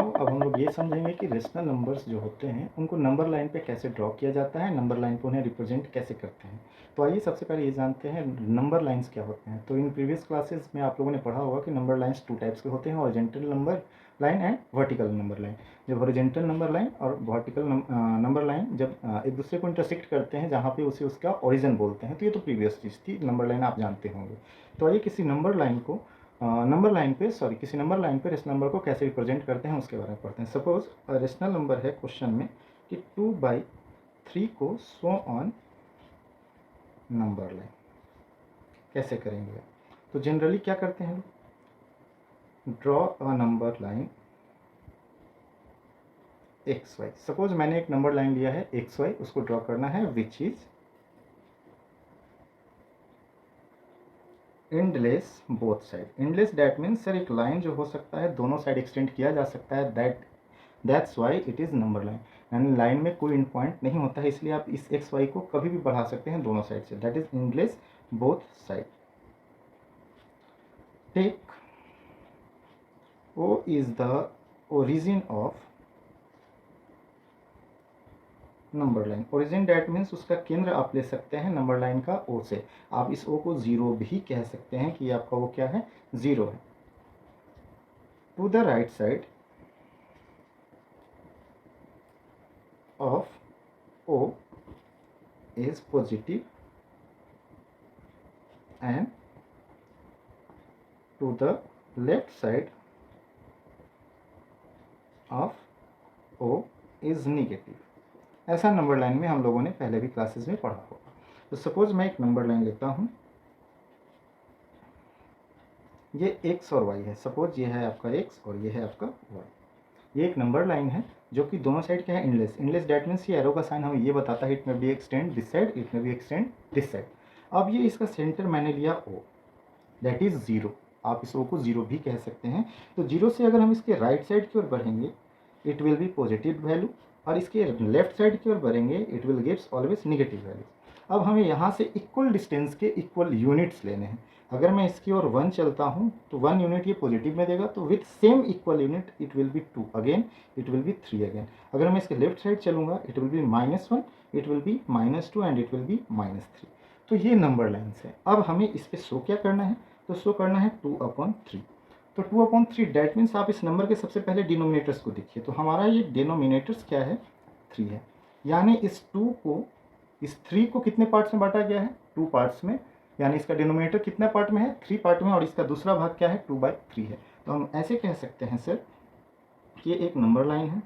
अब हम लोग ये समझेंगे कि रेशनल नंबर्स जो होते हैं उनको नंबर लाइन पे कैसे ड्रॉ किया जाता है, नंबर लाइन पे उन्हें रिप्रेजेंट कैसे करते हैं। तो आइए सबसे पहले ये जानते हैं नंबर लाइंस क्या होते हैं। तो इन प्रीवियस क्लासेस में आप लोगों ने पढ़ा होगा कि नंबर लाइंस टू टाइप्स के होते हैं, horizontal number line and vertical number line. जब हॉरिजॉन्टल नंबर लाइन और वर्टिकल नंबर लाइन जब एक दूसरे को इंटरसेक्ट करते हैं जहाँ पे उसे उसका ओरिजिन बोलते हैं, तो ये तो प्रीवियस चीज़ थी, नंबर लाइन आप जानते होंगे। तो आइए किसी नंबर लाइन पे रेशनल नंबर को कैसे रिप्रेजेंट करते हैं उसके बारे में पढ़ते हैं। सपोज रेशनल नंबर है क्वेश्चन में कि 2/3 को शो ऑन नंबर लाइन कैसे करेंगे। तो जनरली क्या करते हैं, draw a number line X Y. Suppose मैंने एक नंबर लाइन लिया है एक्स वाई, उसको ड्रॉ करना है which is endless both side. Endless that means sir एक लाइन जो हो सकता है दोनों साइड एक्सटेंड किया जा सकता है, that's why it is number line. यानी लाइन में कोई इंड पॉइंट नहीं होता है, इसलिए आप इस एक्स वाई को कभी भी बढ़ा सकते हैं दोनों साइड से, that is endless both side. Take O is the origin of number line. Origin that means उसका केंद्र आप ले सकते हैं नंबर लाइन का ओ से। आप इस ओ को जीरो भी कह सकते हैं कि आपका वो क्या है, जीरो है। To the right side of O is positive and to the left side of O is negative. ऐसा नंबर लाइन में हम लोगों ने पहले भी क्लासेस में पढ़ा होगा। तो सपोज मैं एक नंबर लाइन लेता हूँ, ये x और y है। सपोज ये है आपका x और ये है आपका y। ये एक नंबर लाइन है जो कि दोनों साइड क्या है, एंडलेस। एंडलेस दैट मीन्स ये एरो का साइन हमें ये बताता है इट में be extend this side, it में बी एक्सटेंड दिस साइड। अब ये इसका सेंटर मैंने लिया o, दैट इज जीरो। आप इस o को जीरो भी कह सकते हैं। तो जीरो से अगर हम इसके राइट साइड की ओर बढ़ेंगे it will be positive value, और इसके लेफ्ट साइड की ओर बढ़ेंगे it will gives always negative value. अब हमें यहाँ से इक्वल डिस्टेंस के इक्वल यूनिट्स लेने हैं। अगर मैं इसकी ओर 1 चलता हूँ तो 1 यूनिट ये पॉजिटिव में देगा, तो with same equal unit it will be 2 again, it will be 3 again. अगर मैं इसके लेफ्ट साइड चलूँगा it will be -1, it will be -2 and it will be -3। तो ये नंबर लाइन्स है। अब हमें इस पर शो क्या करना है, तो शो करना है 2/3। तो 2/3 डैट मीन्स आप इस नंबर के सबसे पहले डिनोमिनेटर्स को देखिए। तो हमारा ये डिनोमिनेटर्स क्या है, 3 है। यानी इस 2 को, इस 3 को कितने पार्ट्स में बांटा गया है, 2 पार्ट्स में। यानी इसका डिनोमिनेटर कितने पार्ट में है, 3 पार्ट में, और इसका दूसरा भाग क्या है, 2/3 है। तो हम ऐसे कह सकते हैं सर कि ये एक नंबर लाइन है,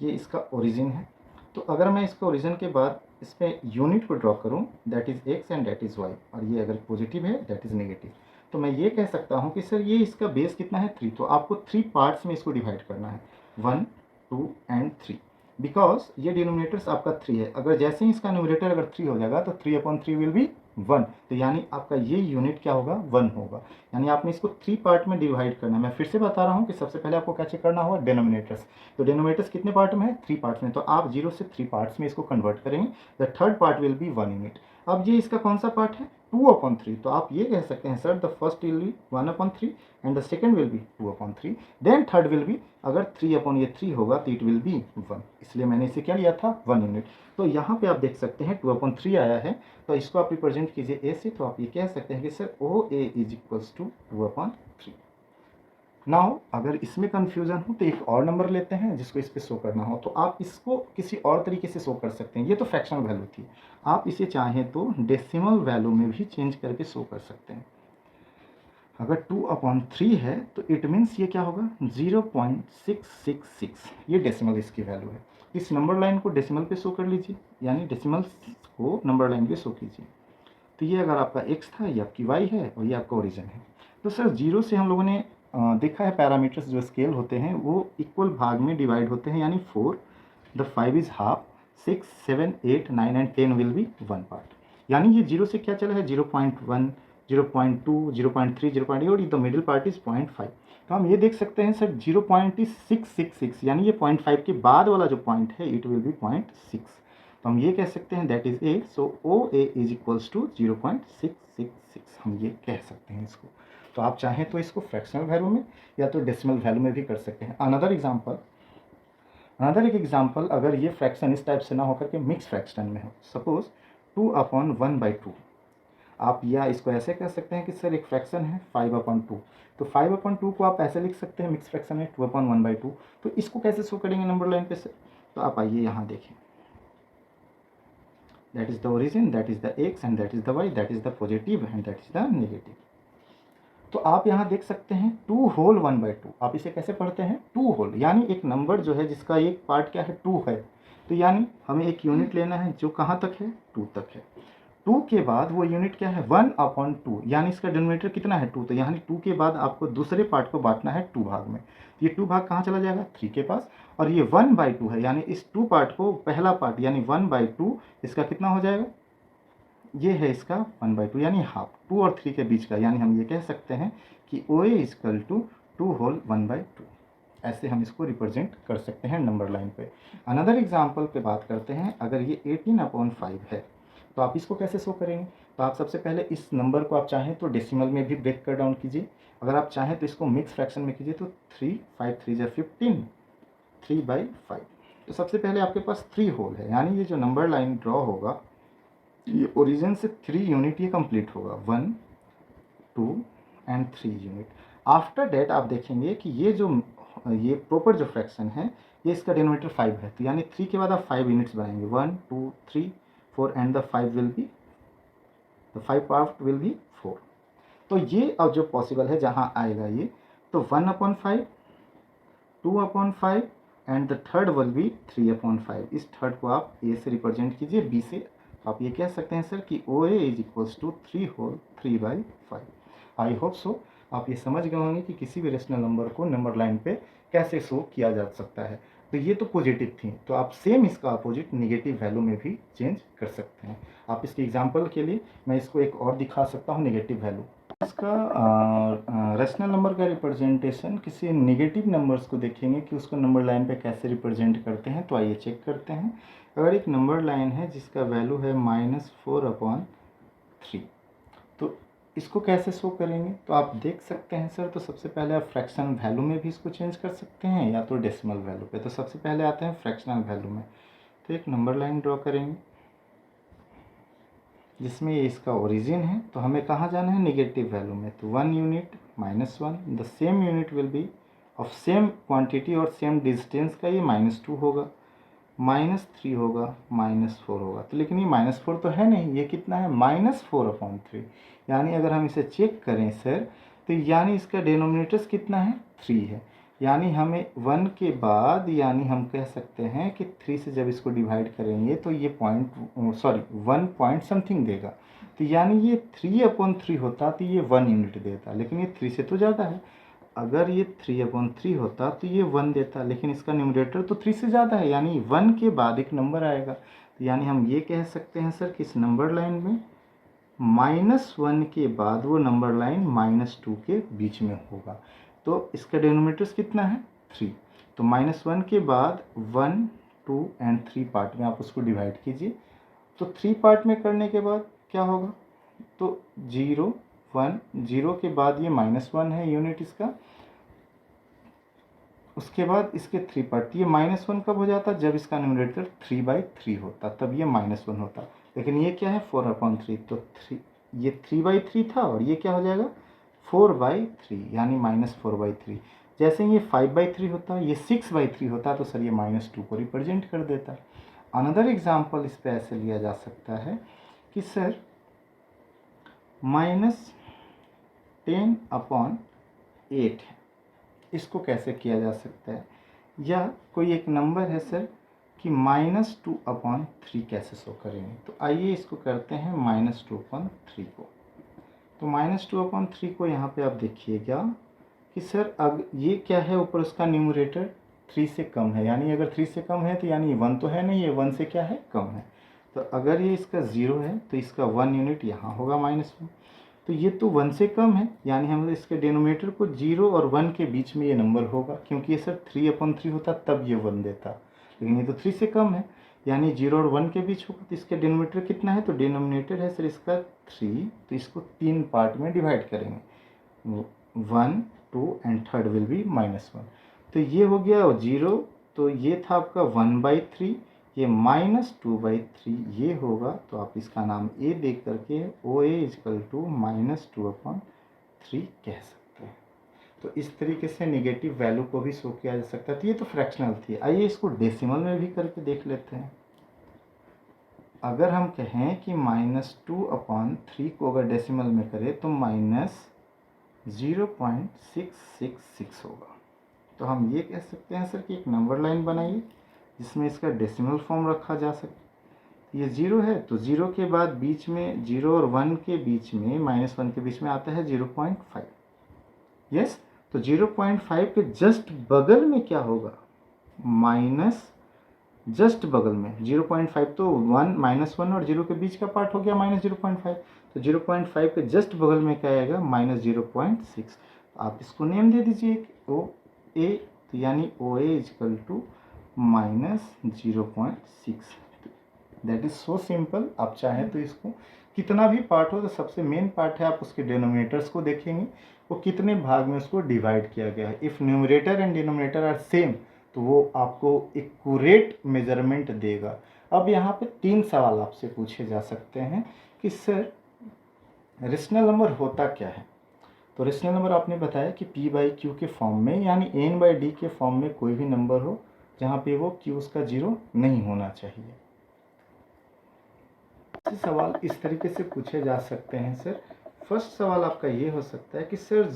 ये इसका ओरिजिन है। तो अगर मैं इसका ओरिजिन के बाद इस पर यूनिट को ड्रॉ करूं, that is X and that is Y, और ये अगर पॉजिटिव है दैट इज नेगेटिव, तो मैं ये कह सकता हूं कि सर ये इसका बेस कितना है, 3। तो आपको 3 पार्ट्स में इसको डिवाइड करना है, 1, 2 एंड 3। बिकॉज ये डिनोमिनेटर्स आपका 3 है। अगर जैसे ही इसका न्यूमरेटर अगर 3 हो जाएगा तो 3/3 विल बी 1। तो यानी आपका ये यूनिट क्या होगा, 1 होगा। यानी आपने इसको 3 पार्ट में डिवाइड करना है। मैं फिर से बता रहा हूँ कि सबसे पहले आपको क्या चेक करना होगा, डिनोमिनेटर्स। तो डिनोमिनेटर्स कितने पार्ट में है, 3 पार्ट्स में। तो आप 0 से 3 पार्ट्स में इसको कन्वर्ट करेंगे, the third part will be 1 unit. अब ये इसका कौन सा पार्ट है, 2/3। तो आप ये कह सकते हैं sir the first will be 1/3 and the second will be 2/3, then third will be, अगर 3/3 होगा तो इट विल बी 1। इसलिए मैंने इसे क्या लिया था, 1 यूनिट। तो यहाँ पे आप देख सकते हैं 2/3 आया है, तो इसको आप रिप्रेजेंट कीजिए ए से। तो आप ये कह सकते हैं कि sir O A is equals to 2/3। Now अगर इसमें कंफ्यूजन हो तो एक और नंबर लेते हैं जिसको इस पे शो करना हो, तो आप इसको किसी और तरीके से शो कर सकते हैं। ये तो फ्रैक्शनल वैल्यू थी, आप इसे चाहें तो डेसिमल वैल्यू में भी चेंज करके शो कर सकते हैं। अगर 2/3 है तो इट मीन्स ये क्या होगा, 0.666, ये डेसिमल इसकी वैल्यू है। इस नंबर लाइन को डेसिमल पे शो कर लीजिए, यानी डेसिमल को नंबर लाइन पे शो कीजिए। तो ये अगर आपका x था, ये आपकी y है, और ये आपका ओरिजिन है। तो सर 0 से हम लोगों ने देखा है पैरामीटर्स जो स्केल होते हैं वो इक्वल भाग में डिवाइड होते हैं, यानी 4, the 5 is half, 6, 7, 8, 9 and 10 will be 1 part. यानी ये 0 से क्या चला है, 0.1, 0.2, 0.3, 0.8, और द मिडिल पार्ट इज 0.5। तो हम ये देख सकते हैं सर 0.666, यानी ये 0.5 के बाद वाला जो पॉइंट है इट विल बी 0.6। तो हम ये कह सकते हैं that is A, so O A is equals to 0.666, हम ये कह सकते हैं इसको। तो आप चाहें तो इसको फ्रैक्शनल वैल्यू में या तो डेसिमल वैल्यू में भी कर सकते हैं। अनदर एक एग्जाम्पल, अगर ये फ्रैक्शन इस टाइप से ना होकर के मिक्स फ्रैक्शन में हो, सपोज 2/1/2, आप या इसको ऐसे कह सकते हैं कि सर एक फ्रैक्शन है 5/2, तो 5/2 को आप ऐसे लिख सकते हैं मिक्स फ्रैक्शन में 2/1/2। तो इसको कैसे शो करेंगे नंबर लाइन पे सर? तो आप आइए यहाँ देखें, that is the origin, that is the X and that is the Y, that is the positive and that is the negative. तो आप यहाँ देख सकते हैं 2 होल 1/2, आप इसे कैसे पढ़ते हैं? 2 होल, यानी एक नंबर जो है जिसका एक पार्ट क्या है? 2 है, तो यानी हमें एक यूनिट लेना है जो कहाँ तक है? 2 तक है। 2 के बाद वो यूनिट क्या है? 1/2, यानी इसका डिनोमिनेटर कितना है? 2, तो यानी 2 के बाद आपको दूसरे पार्ट को बांटना है 2 भाग में। ये 2 भाग कहाँ चला जाएगा? 3 के पास, और ये 1/2 है, यानी इस 2 पार्ट को पहला पार्ट यानी 1/2 इसका कितना हो जाएगा? ये है इसका 1/2, यानी हाफ, 2 और 3 के बीच का, यानी हम ये कह सकते हैं कि OA इक्वल टू 2 होल 1/2। ऐसे हम इसको रिप्रेजेंट कर सकते हैं नंबर लाइन पे। अनदर एग्जाम्पल पे बात करते हैं, अगर ये 18/5 है तो आप इसको कैसे शो करेंगे? तो आप सबसे पहले इस नंबर को आप चाहें तो डेसिमल में भी ब्रेक कर डाउन कीजिए, अगर आप चाहें तो इसको मिक्स फ्रैक्शन में कीजिए, तो 3 5 3 15, 3/5। तो सबसे पहले आपके पास 3 होल है, यानी ये जो नंबर लाइन ड्रॉ होगा ये ओरिजिन से 3 यूनिट ये कंप्लीट होगा, 1 2 एंड 3 यूनिट। आफ्टर डेट आप देखेंगे कि ये प्रॉपर जो फ्रैक्शन है ये इसका डिनोमिनेटर 5 है, तो यानी 3 के बाद आप 5 यूनिट्स बनाएंगे, 1 2 3 4 and the 5 will be, the 5 part will be 4। तो ये अब जो पॉसिबल है जहाँ आएगा ये, तो 1/5, 2/5 and the third will B 3/5। इस थर्ड को आप ए से रिप्रेजेंट कीजिए, बी से आप ये कह सकते हैं सर कि OA is equals to 3 whole 3/5। I hope so आप ये समझ गए होंगे कि किसी भी रेशनल नंबर को नंबर लाइन पे कैसे शो किया जा सकता है। तो ये तो पॉजिटिव थी, तो आप सेम इसका अपोजिट निगेटिव वैल्यू में भी चेंज कर सकते हैं। आप इसके एग्जांपल के लिए मैं इसको एक और दिखा सकता हूँ निगेटिव वैल्यू। इसका रेशनल नंबर का रिप्रेजेंटेशन किसी नेगेटिव नंबर्स को देखेंगे कि उसको नंबर लाइन पे कैसे रिप्रेजेंट करते हैं। तो आइए चेक करते हैं। अगर एक नंबर लाइन है जिसका वैल्यू है -4/3, तो इसको कैसे शो करेंगे? तो आप देख सकते हैं सर, तो सबसे पहले आप फ्रैक्शनल वैल्यू में भी इसको चेंज कर सकते हैं या तो डेसिमल वैल्यू पे। तो सबसे पहले आते हैं फ्रैक्शनल वैल्यू में, तो एक नंबर लाइन ड्रॉ करेंगे जिसमें ये इसका ओरिजिन है, तो हमें कहाँ जाना है? नेगेटिव वैल्यू में। तो 1 unit -1, the same unit will be of same quantity और सेम डिस्टेंस का, ये -2 होगा, -3 होगा, -4 होगा। तो लेकिन ये -4 तो है नहीं, ये कितना है? -4/3। यानी अगर हम इसे चेक करें सर, तो यानी इसका डिनोमिनेटर्स कितना है? 3 है, यानी हमें 1 के बाद, यानी हम कह सकते हैं कि 3 से जब इसको डिवाइड करेंगे तो ये 1 पॉइंट समथिंग देगा। तो यानी ये 3/3 होता तो ये 1 यूनिट देता, लेकिन ये 3 से तो ज़्यादा है। अगर ये 3/3 होता तो ये 1 देता, लेकिन इसका न्यूमरेटर तो 3 से ज़्यादा है, यानी 1 के बाद एक नंबर आएगा। तो यानी हम ये कह सकते हैं सर कि इस नंबर लाइन में -1 के बाद वो नंबर लाइन -2 के बीच में होगा। तो इसका डिनोमिनेटर्स कितना है? 3। तो -1 के बाद 1 2 एंड 3 पार्ट में आप उसको डिवाइड कीजिए। तो 3 पार्ट में करने के बाद क्या होगा? तो 0 1, 0 के बाद ये -1 है यूनिट इसका, उसके बाद इसके 3 पार्ट। ये -1 कब हो जाता? जब इसका न्यूमरेटर 3/3 होता, तब ये -1 होता। लेकिन ये क्या है? 4/3, तो 3, ये 3/3 था और ये क्या हो जाएगा? 4/3, यानी -4/3। जैसे ये 5/3 होता, ये 6/3 होता, तो सर ये -2 को रिप्रेजेंट कर देता। अनदर एग्जाम्पल इस पर ऐसे लिया जा सकता है कि सर -10/8 है, इसको कैसे किया जा सकता है? या कोई एक नंबर है सर कि -2/3 कैसे शो करेंगे? तो आइए इसको करते हैं -2/3 को। तो -2/3 को यहाँ पे आप देखिएगा कि सर अब ये क्या है? ऊपर उसका न्यूमरेटर 3 से कम है, यानी अगर 3 से कम है तो यानी 1 तो है नहीं, ये 1 से क्या है? कम है। तो अगर ये इसका 0 है तो इसका 1 यूनिट यहाँ होगा -1। तो ये तो 1 से कम है, यानी हम इसके डिनोमिनेटर को 0 और 1 के बीच में ये नंबर होगा, क्योंकि ये सर 3/3 होता तब ये 1 देता, लेकिन ये तो 3 से कम है, यानी 0 और 1 के बीच होगा। तो इसके डिनोमिनेटर कितना है? तो डिनोमिनेटर है सर इसका 3, तो इसको 3 पार्ट में डिवाइड करेंगे। 1 2 एंड थर्ड विल बी -1। तो ये हो गया 0, तो ये था आपका 1/3, ये -2/3 ये होगा। तो आप इसका नाम ए दे करके OA = -2/3 कह सकते हैं। तो इस तरीके से नेगेटिव वैल्यू को भी शो किया जा सकता है। तो ये तो फ्रैक्शनल थी। आइए इसको डेसिमल में भी करके देख लेते हैं। अगर हम कहें कि -2/3 को अगर डेसिमल में करें तो -0.666 होगा। तो हम ये कह सकते हैं सर कि एक नंबर लाइन बनाइए जिसमें इसका डेसिमल फॉर्म रखा जा सके। ये 0 है तो 0 के बाद बीच में 0 और 1 के बीच में -1 के बीच में आता है 0.5। यस, तो 0.5 के जस्ट बगल में क्या होगा, माइनस, जस्ट बगल में 0.5 तो 1 -1 और 0 के बीच का पार्ट हो गया -0.5। तो 0.5 के जस्ट बगल में क्या आएगा, -0.6। आप इसको नेम दे दीजिए OA, तो यानी OA = -0.6। That is so simple. आप चाहें तो इसको कितना भी पार्ट हो, तो सबसे मेन पार्ट है आप उसके डिनोमिनेटर्स को देखेंगे वो कितने भाग में उसको डिवाइड किया गया है। If numerator and denominator are same तो वो आपको एक्यूरेट मेजरमेंट देगा। अब यहाँ पे 3 सवाल आपसे पूछे जा सकते हैं कि सर रेशनल नंबर होता क्या है। तो रेशनल नंबर आपने बताया कि P/Q के फॉर्म में, यानी N/D के फॉर्म में कोई भी नंबर हो जहाँ पे वो Q उसका 0 नहीं होना चाहिए। सवाल इस तरीके से पूछे जा सकते हैं सर। फर्स्ट सवाल आपका ये हो सकता है कि sir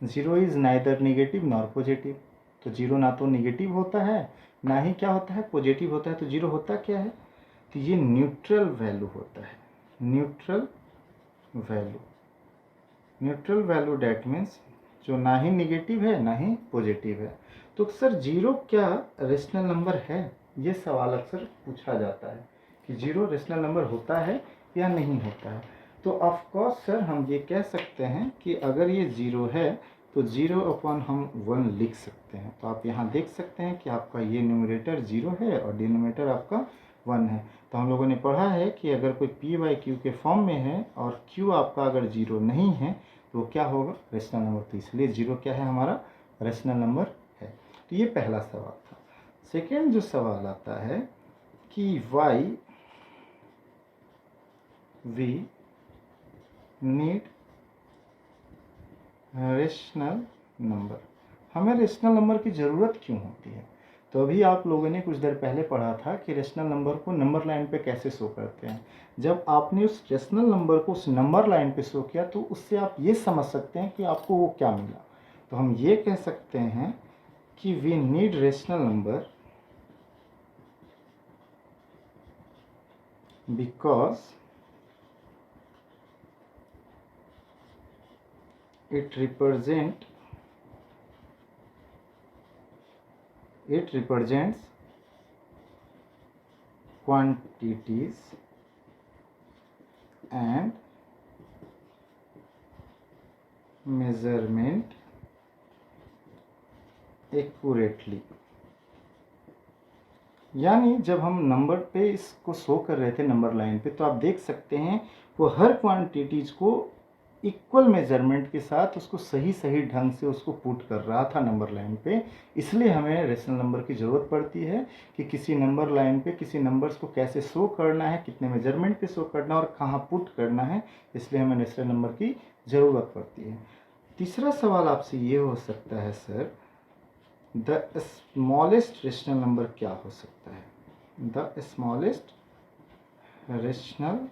0 is neither negative nor positive. तो 0 ना तो नेगेटिव होता है ना ही क्या होता है, पॉजिटिव होता है। तो 0 होता क्या है, तो ये न्यूट्रल वैल्यू होता है। न्यूट्रल वैल्यू डेट मीन्स जो ना ही नेगेटिव है ना ही पॉजिटिव है। तो सर 0 क्या रेशनल नंबर है, ये सवाल अक्सर पूछा जाता है कि 0 रेशनल नंबर होता है या नहीं होता है। तो ऑफ कोर्स सर हम ये कह सकते हैं कि अगर ये 0 है तो 0 हम 1 लिख सकते हैं। तो आप यहाँ देख सकते हैं कि आपका ये न्यूमरेटर 0 है और डिनोमिनेटर आपका 1 है। तो हम लोगों ने पढ़ा है कि अगर कोई P/Q के फॉर्म में है और Q आपका अगर 0 नहीं है तो क्या होगा, रेशनल नंबर। तो इसलिए 0 क्या है, हमारा रेशनल नंबर है। तो ये पहला सवाल था। सेकेंड जो सवाल आता है कि why we need rational number, हमें रेशनल नंबर की ज़रूरत क्यों होती है। तो अभी आप लोगों ने कुछ देर पहले पढ़ा था कि रेशनल नंबर को नंबर लाइन पे कैसे शो करते हैं। जब आपने उस रेशनल नंबर को उस नंबर लाइन पे शो किया तो उससे आप ये समझ सकते हैं कि आपको वो क्या मिला। तो हम ये कह सकते हैं कि we need rational number because it represents quantities and measurement accurately। यानी जब हम नंबर पे इसको शो कर रहे थे नंबर लाइन पे, तो आप देख सकते हैं वो हर क्वांटिटीज को इक्वल मेजरमेंट के साथ उसको सही ढंग से उसको पुट कर रहा था नंबर लाइन पे। इसलिए हमें रेशनल नंबर की ज़रूरत पड़ती है कि किसी नंबर लाइन पे किसी नंबर्स को कैसे शो करना है, कितने मेजरमेंट पे शो करना है और कहाँ पुट करना है। इसलिए हमें रेशनल नंबर की ज़रूरत पड़ती है। तीसरा सवाल आपसे ये हो सकता है sir, the smallest rational number क्या हो सकता है। द स्मॉलेस्ट रेशनल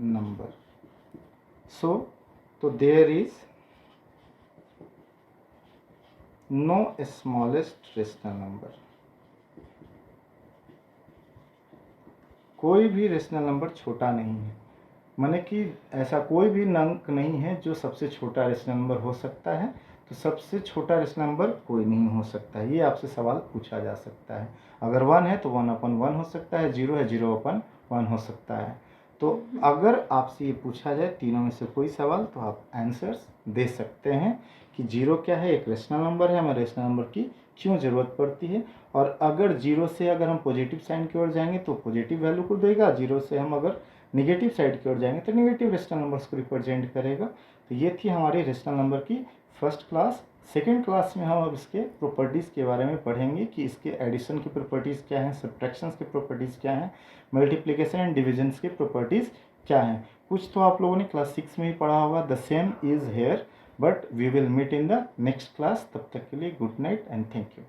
नंबर, तो there is no smallest rational number. कोई भी रेशनल नंबर छोटा नहीं है, माने कि ऐसा कोई भी अंक नहीं है जो सबसे छोटा रेशनल नंबर हो सकता है। तो सबसे छोटा रेशनल नंबर कोई नहीं हो सकता है, ये आपसे सवाल पूछा जा सकता है। अगर 1 है तो 1/1 हो सकता है, 0 है 0/1 हो सकता है। तो अगर आपसे ये पूछा जाए तीनों में से कोई सवाल तो आप आंसर्स दे सकते हैं कि 0 क्या है, एक रेशनल नंबर है, हमें रेशनल नंबर की क्यों ज़रूरत पड़ती है। और अगर 0 से अगर हम पॉजिटिव साइन की ओर जाएंगे तो पॉजिटिव वैल्यू को देगा, 0 से हम अगर निगेटिव साइड की ओर जाएंगे तो निगेटिव रेशनल नंबर्स को रिप्रेजेंट करेगा। तो ये थी हमारी रेशनल नंबर की फर्स्ट क्लास। सेकेंड क्लास में हम अब इसके प्रॉपर्टीज़ के बारे में पढ़ेंगे कि इसके एडिशन की प्रॉपर्टीज़ क्या हैं, सब्ट्रैक्शंस की प्रॉपर्टीज़ क्या हैं, मल्टीप्लिकेशन एंड डिविजन्स की प्रॉपर्टीज़ क्या हैं। कुछ तो आप लोगों ने क्लास 6 में ही पढ़ा होगा, the same is here, but we will meet in the next class. तब तक के लिए good night and thank you.